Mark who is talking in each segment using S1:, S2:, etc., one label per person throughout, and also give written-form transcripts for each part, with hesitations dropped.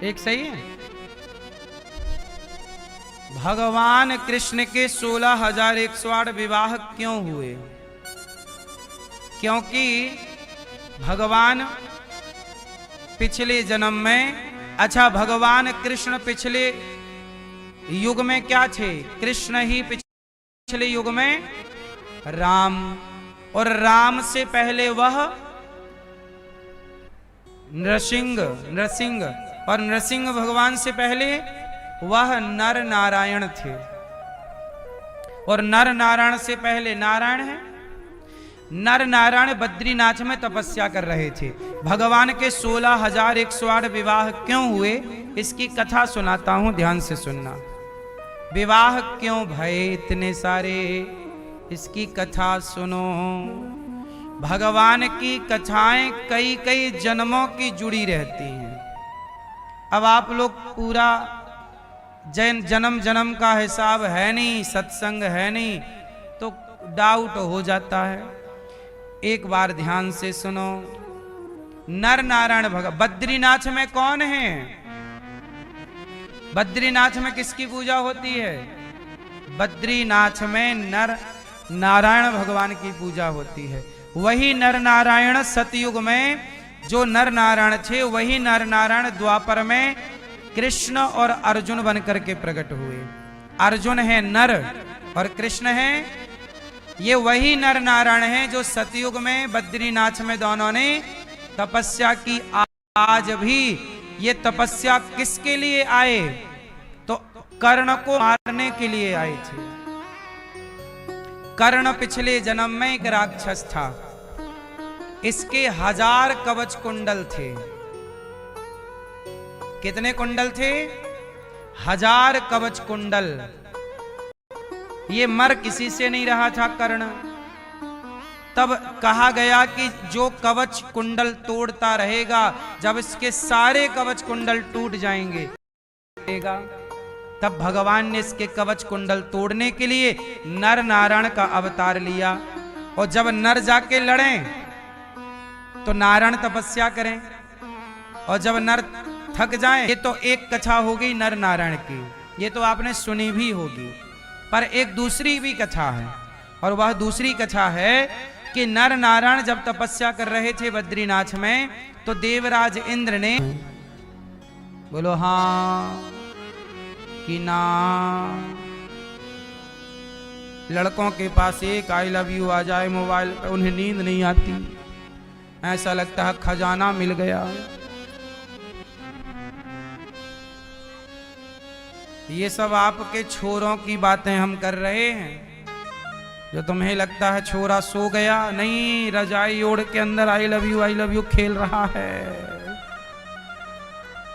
S1: एक सही है। भगवान कृष्ण के 16,108 विवाह क्यों हुए? क्योंकि भगवान पिछले जन्म में, अच्छा भगवान कृष्ण पिछले युग में क्या थे? कृष्ण ही पिछले युग में राम, और राम से पहले वह नरसिंह, और नरसिंह भगवान से पहले वह नर नारायण थे, और नर नारायण से पहले नारायण है। नर नारायण बद्रीनाथ में तपस्या कर रहे थे। भगवान के 16,108 विवाह क्यों हुए, इसकी कथा सुनाता हूं, ध्यान से सुनना। विवाह क्यों भये इतने सारे, इसकी कथा सुनो। भगवान की कथाएं कई कई जन्मों की जुड़ी रहती हैं। अब आप लोग पूरा जन्म जन्म का हिसाब है नहीं, सत्संग है नहीं, तो डाउट हो जाता है। एक बार ध्यान से सुनो। नर नारायण बद्रीनाथ में कौन है? बद्रीनाथ में किसकी पूजा होती है? बद्रीनाथ में नर नारायण भगवान की पूजा होती है। वही नर नारायण सतयुग में जो नर नारायण थे, वही नर नारायण द्वापर में कृष्ण और अर्जुन बनकर के प्रकट हुए। अर्जुन है नर और कृष्ण है, ये वही नर नारायण हैं जो सतयुग में बद्रीनाथ में दोनों ने तपस्या की। आज भी ये तपस्या किसके लिए आए? तो कर्ण को मारने के लिए आए थे। कर्ण पिछले जन्म में एक राक्षस था। इसके 1000 कवच कुंडल थे। कितने कुंडल थे? 1000 कवच कुंडल। ये मर किसी से नहीं रहा था कर्ण। तब कहा गया कि जो कवच कुंडल तोड़ता रहेगा, जब इसके सारे कवच कुंडल टूट जाएंगे, तब भगवान ने इसके कवच कुंडल तोड़ने के लिए नर नारायण का अवतार लिया। और जब नर जाके लड़ें तो नारायण तपस्या करें, और जब नर थक जाएं, ये तो एक कथा हो गई नर नारायण की, ये तो आपने सुनी भी होगी। पर एक दूसरी भी कथा है, और वह दूसरी कथा है कि नर नारायण जब तपस्या कर रहे थे बद्रीनाथ में, तो देवराज इंद्र ने, बोलो हाँ कि ना, लड़कों के पास एक आई लव यू आ जाए मोबाइल पे, उन्हें नींद नहीं आती, ऐसा लगता है खजाना मिल गया। ये सब आपके छोरों की बातें हम कर रहे हैं। जो तुम्हें लगता है छोरा सो गया, नहीं, रजाई ओढ़ के अंदर आई लव यू खेल रहा है।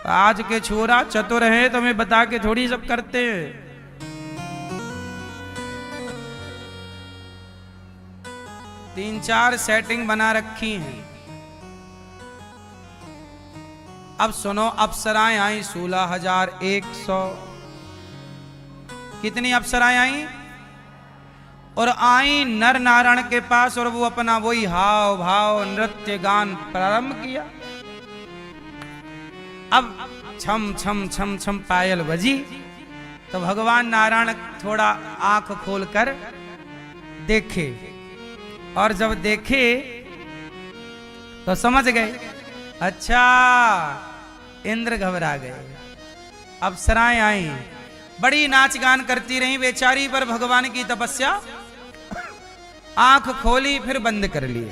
S1: आज के छोरा चतुर हैं, तुम्हें बता के थोड़ी सब करते हैं। तीन चार सेटिंग बना रखी हैं। अब सुनो, अप्सराएं आई 16,100। कितनी अप्सराएं आई? और आई नर नारायण के पास, और वो अपना वही हाव भाव नृत्य गान प्रारंभ किया। अब छम छम छम छम पायल बजी, तो भगवान नारायण थोड़ा आंख खोलकर देखे, और जब देखे तो समझ गए, अच्छा इंद्र घबरा गए। अप्सराएं आई, बड़ी नाच गान करती रही बेचारी, पर भगवान की तपस्या आंख खोली फिर बंद कर लिए,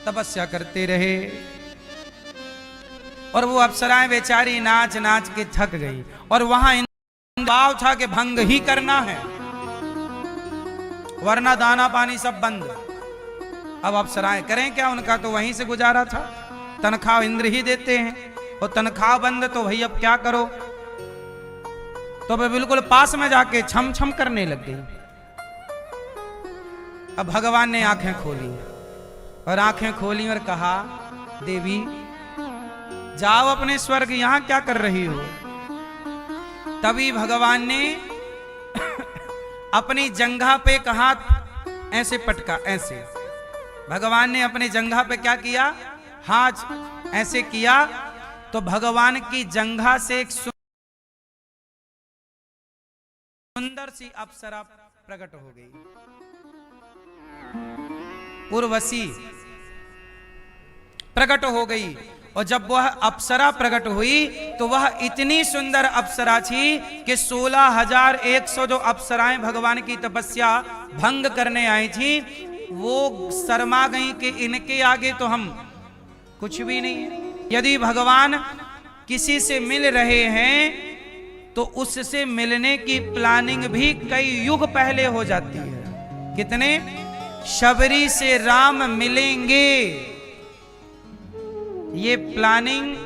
S1: तपस्या करते रहे। और वो अप्सराएं बेचारी नाच नाच के थक गई, और वहां भाव था कि भंग ही करना है, वरना दाना पानी सब बंद। अब अप्सराएं करें क्या, उनका तो वहीं से गुजारा था, तनख्वाह इंद्र ही देते हैं, और तनख्वाह बंद, तो भाई अब क्या करो। तो वे बिल्कुल पास में जाके छम छम करने लग गई। अब भगवान ने आंखें खोली, और आंखें खोली और कहा, देवी जाओ अपने स्वर्ग, यहां क्या कर रही हो। तभी भगवान ने अपनी जंघा पे कहा, ऐसे पटका, ऐसे भगवान ने अपने जंघा पे क्या किया, हाथ ऐसे किया तो भगवान की जंघा से एक सुंदर सी अप्सरा प्रकट हो गई, उर्वशी प्रकट हो गई। और जब वह अप्सरा प्रकट हुई तो वह इतनी सुंदर अप्सरा थी कि 16,100 जो अप्सराएं भगवान की तपस्या भंग करने आई थी वो शर्मा गई कि इनके आगे तो हम कुछ भी नहीं है। यदि भगवान किसी से मिल रहे हैं तो उससे मिलने की प्लानिंग भी कई युग पहले हो जाती है। कितने? शबरी से राम मिलेंगे, ये प्लानिंग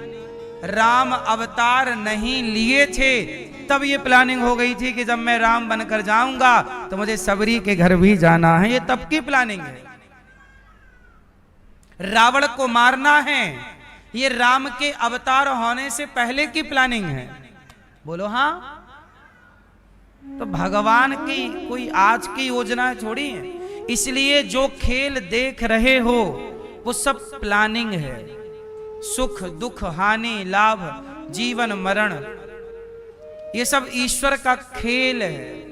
S1: राम अवतार नहीं लिए थे तब ये प्लानिंग हो गई थी कि जब मैं राम बनकर जाऊंगा तो मुझे सबरी के घर भी जाना है। ये तब की प्लानिंग है। रावण को मारना है, ये राम के अवतार होने से पहले की प्लानिंग है। बोलो हाँ। तो भगवान की कोई आज की योजना थोड़ी है। इसलिए जो खेल देख रहे हो वो सब प्लानिंग है। सुख दुख हानि लाभ जीवन मरण ये सब ईश्वर का खेल है।